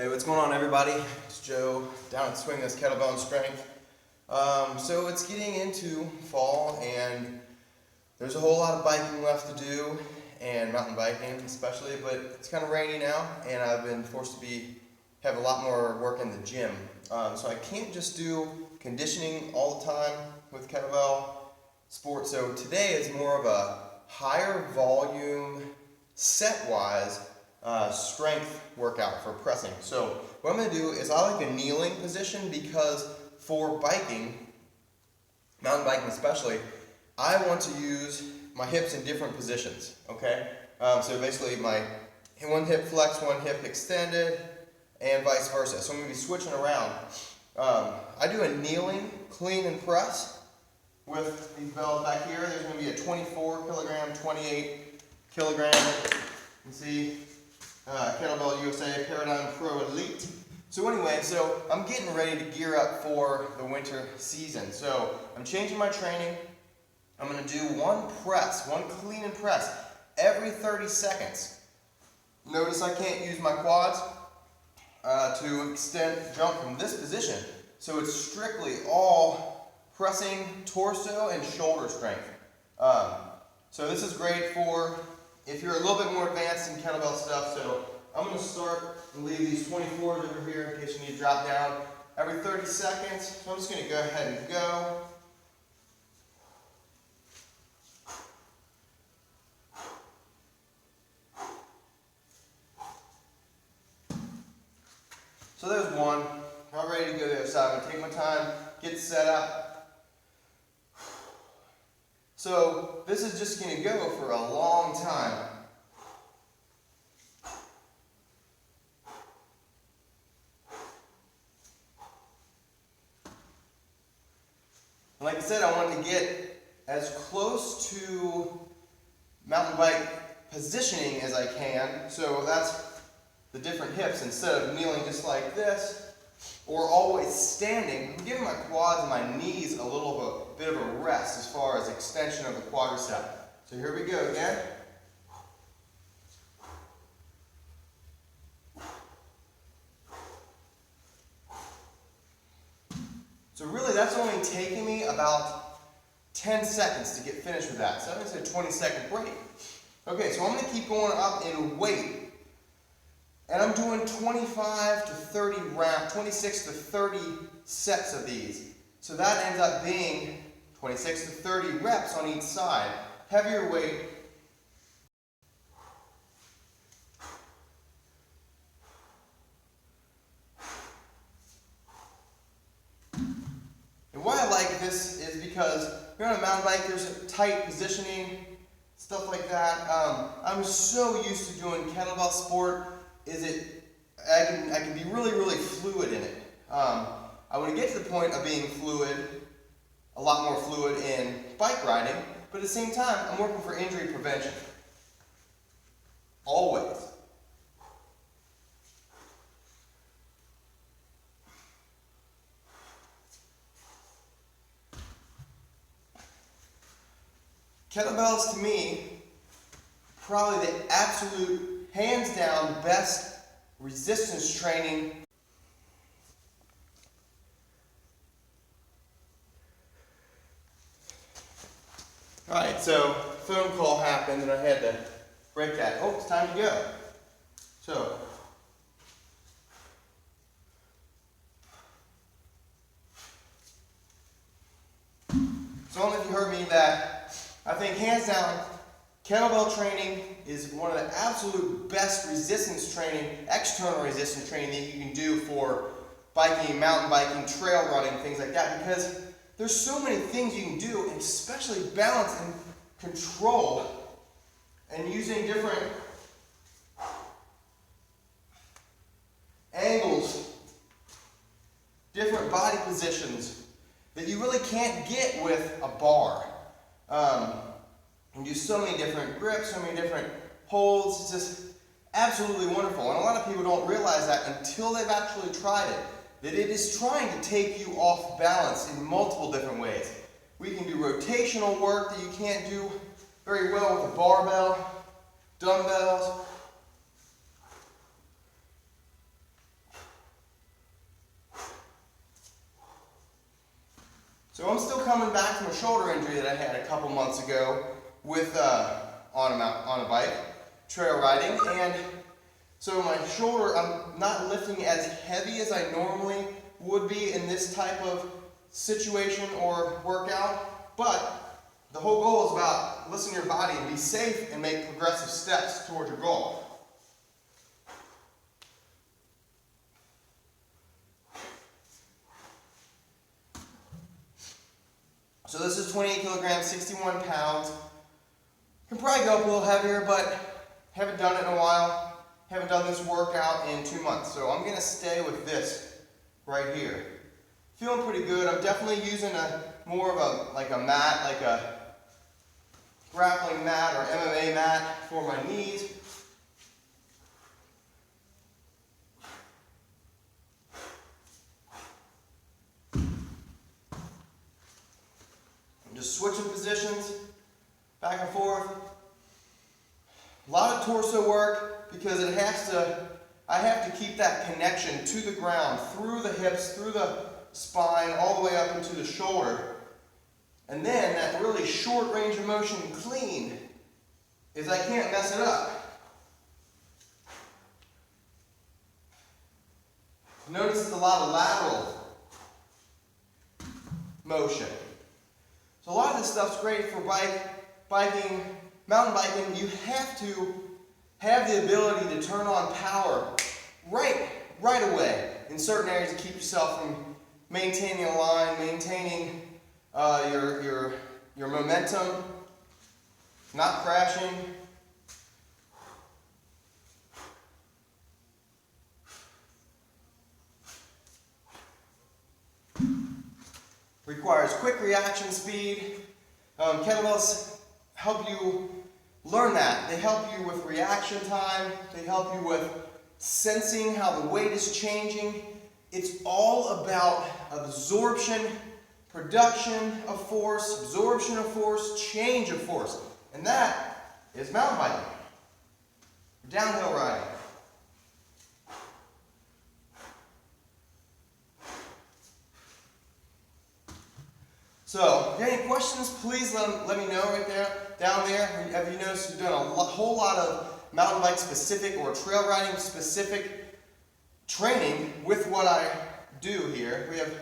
Hey, what's going on, everybody? It's Joe down at Swing This Kettlebell and Strength. So it's getting into fall, and there's a whole lot of biking left to do, and mountain biking especially. But it's kind of rainy now, and I've been forced to have a lot more work in the gym. So I can't just do conditioning all the time with kettlebell sports. So today is more of a higher volume, set-wise strength workout for pressing. So what I'm going to do is I like a kneeling position because for biking, mountain biking especially, I want to use my hips in different positions, okay? So basically my one hip flex, one hip extended, and vice versa. So I'm going to be switching around. I do a kneeling clean and press with these bells back here. There's going to be a 24 kilogram, 28 kilogram. You can see Kettlebell USA Paradigm Pro Elite. So anyway, I'm getting ready to gear up for the winter season. So I'm changing my training. I'm going to do one clean and press every 30 seconds. Notice I can't use my quads to jump from this position. So it's strictly all pressing torso and shoulder strength. So this is great for if you're a little bit more advanced in kettlebell stuff. So I'm going to start and leave these 24s over here in case you need to drop down every 30 seconds. So I'm just going to go ahead and go. So there's one. I'm ready to go to the other side. I'm going to take my time, get set up. So this is just going to go for a long time. And like I said, I wanted to get as close to mountain bike positioning as I can. So that's the different hips. Instead of kneeling just like this, or always standing, I'm giving my quads and my knees a little bit of a rest as far as extension of the quadricep. So here we go again. So really that's only taking me about 10 seconds to get finished with that. So I'm going to say a 20-second break. Okay, so I'm going to keep going up in weight. And I'm doing 25 to 30 rounds, 26 to 30 sets of these. So that ends up being 26 to 30 reps on each side. Heavier weight. And why I like this is because you're on a mountain bike, there's tight positioning, stuff like that. I'm so used to doing kettlebell sport. I can be really, really fluid in it. I want to get to the point of being fluid, a lot more fluid in bike riding, but at the same time, I'm working for injury prevention. Always. Kettlebells, to me, probably the absolute hands down best resistance training. Alright, so phone call happened and I had to break that. Oh, it's time to go. So I don't know if you heard me that I think hands down kettlebell training is one of the absolute best resistance training, external resistance training that you can do for biking, mountain biking, trail running, things like that, because there's so many things you can do, and especially balance and control, and using different angles, different body positions that you really can't get with a bar. And do so many different grips, so many different holds. It's just absolutely wonderful. And a lot of people don't realize that until they've actually tried it, that it is trying to take you off balance in multiple different ways. We can do rotational work that you can't do very well with a barbell, dumbbells. coming back from a shoulder injury that I had a couple months ago with on a bike, trail riding, and so my shoulder, I'm not lifting as heavy as I normally would be in this type of situation or workout, but the whole goal is about listen to your body and be safe and make progressive steps towards your goal. So this is 28 kilograms, 61 pounds. Can probably go up a little heavier, but haven't done it in a while. Haven't done this workout in 2 months. So I'm gonna stay with this right here. Feeling pretty good. I'm definitely using more of a mat, like a grappling mat or MMA mat for my knees. I'm just switching positions, back and forth. A lot of torso work because I have to keep that connection to the ground, through the hips, through the spine, all the way up into the shoulder. And then that really short range of motion clean is I can't mess it up. Notice it's a lot of lateral motion. So a lot of this stuff's great for biking, mountain biking. You have to have the ability to turn on power right away in certain areas to keep yourself from maintaining a line, maintaining your momentum, not crashing. Requires quick reaction speed. Kettlebells help you learn that. They help you with reaction time. They help you with sensing how the weight is changing. It's all about absorption, production of force, absorption of force, change of force. And that is mountain biking, downhill riding. So, if you have any questions, please let me know right there, down there. Have you noticed we've done a whole lot of mountain bike specific or trail riding specific training with what I do here. We have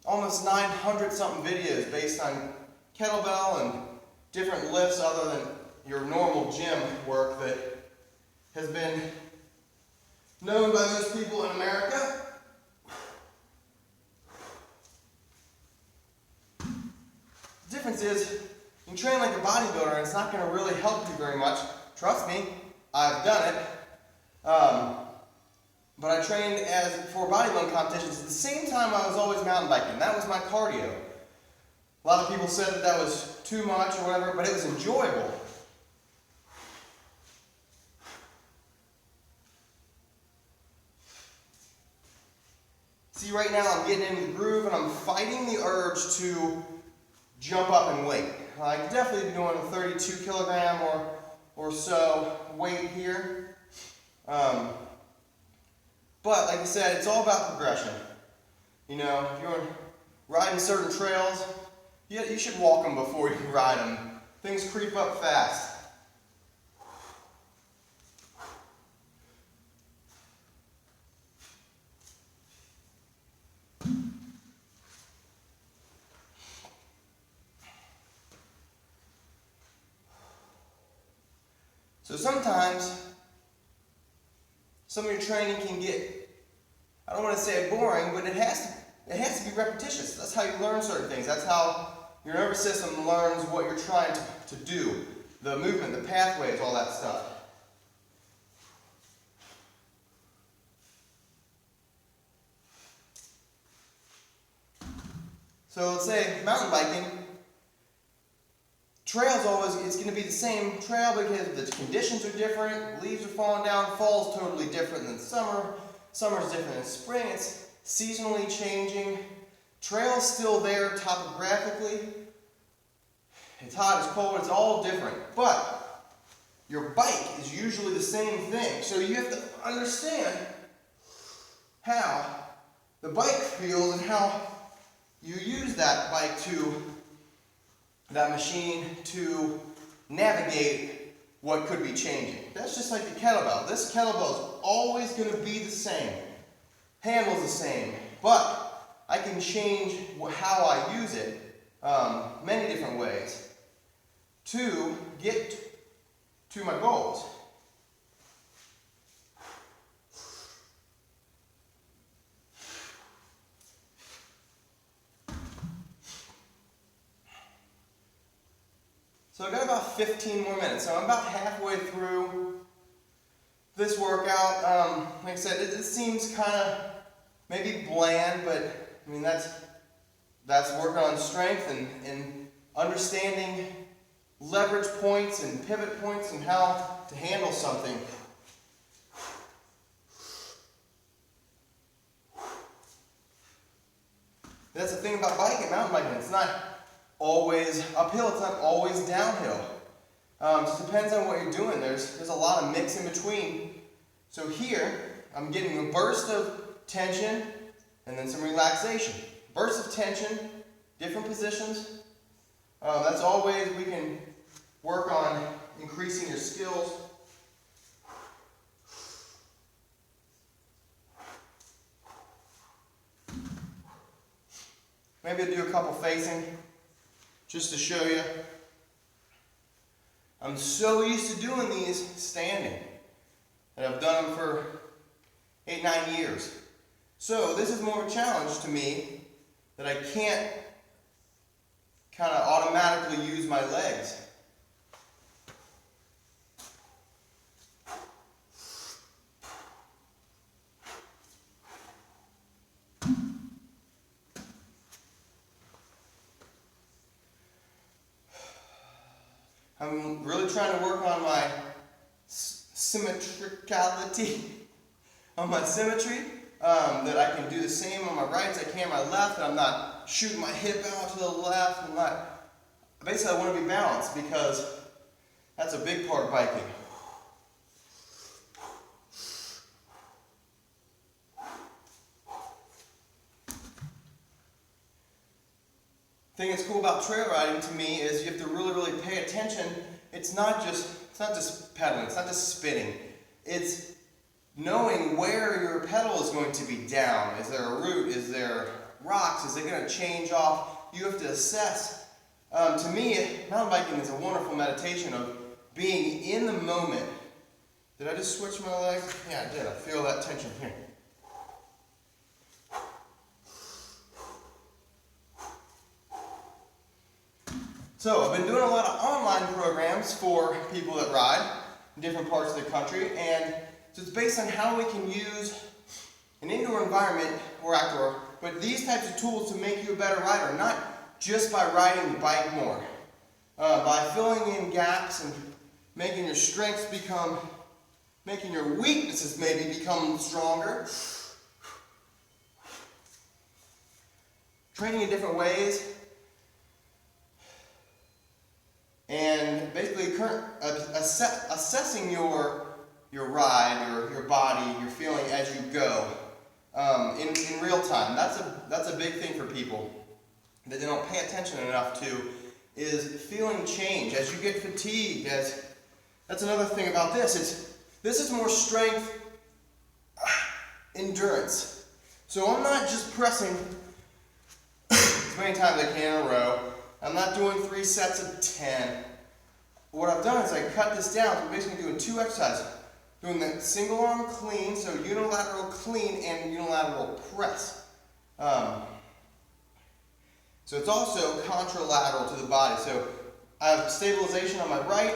almost 900 something videos based on kettlebell and different lifts other than your normal gym work that has been known by most people in America. The difference is you can train like a bodybuilder and it's not going to really help you very much. Trust me, I've done it. But I trained for bodybuilding competitions at the same time I was always mountain biking. That was my cardio. A lot of people said that was too much or whatever, but it was enjoyable. See, right now I'm getting into the groove and I'm fighting the urge to jump up in weight. I could definitely be doing a 32 kilogram or so weight here. But like I said, it's all about progression. You know, if you're riding certain trails, you should walk them before you ride them. Things creep up fast. So sometimes some of your training can get, I don't want to say boring, but it has to be repetitious. That's how you learn certain things. That's how your nervous system learns what you're trying to do. The movement, the pathways, all that stuff. So let's say mountain biking, trail's always, it's going to be the same trail because the conditions are different, leaves are falling down, fall's totally different than summer, summer's different than spring, it's seasonally changing, trail's still there topographically, it's hot, it's cold, it's all different, but your bike is usually the same thing, so you have to understand how the bike feels and how you use that bike that machine to navigate what could be changing. That's just like the kettlebell. This kettlebell is always going to be the same. Handle's the same, but I can change how I use it many different ways to get to my goals. So I've got about 15 more minutes. So I'm about halfway through this workout. Like I said, it seems kind of maybe bland, but I mean that's working on strength and understanding leverage points and pivot points and how to handle something. That's the thing about mountain biking. It's not always uphill, it's not always downhill. It just depends on what you're doing. There's a lot of mix in between. So here, I'm getting a burst of tension and then some relaxation. Burst of tension, different positions. That's always, we can work on increasing your skills. Maybe I'll do a couple facing, just to show you. I'm so used to doing these standing that I've done them for 8-9 years. So this is more of a challenge to me that I can't kind of automatically use my legs. I'm really trying to work on my symmetricality, on my symmetry, that I can do the same on my right as I can my left, and I'm not shooting my hip out to the left. Basically I want to be balanced because that's a big part of biking. The thing that's cool about trail riding to me is you have to really, really pay attention. It's not just pedaling, it's not just spinning. It's knowing where your pedal is going to be down. Is there a root? Is there rocks? Is it going to change off? You have to assess. To me, mountain biking is a wonderful meditation of being in the moment. Did I just switch my legs? Yeah, I did. I feel that tension here. So I've been doing a lot of online programs for people that ride in different parts of the country, and so it's based on how we can use an indoor environment or outdoor, but these types of tools to make you a better rider, not just by riding the bike more, by filling in gaps and making your strengths become, making your weaknesses maybe become stronger, training in different ways. And basically assessing your ride, your body, your feeling as you go in real time. That's a big thing for people that they don't pay attention enough to, is feeling change as you get fatigued. That's another thing about this. This is more strength, endurance. So I'm not just pressing as many times as I can in a row. I'm not doing 3 sets of 10. What I've done is I cut this down. So I'm basically doing 2 exercises. Doing the single arm clean, so unilateral clean and unilateral press. So it's also contralateral to the body. So I have stabilization on my right,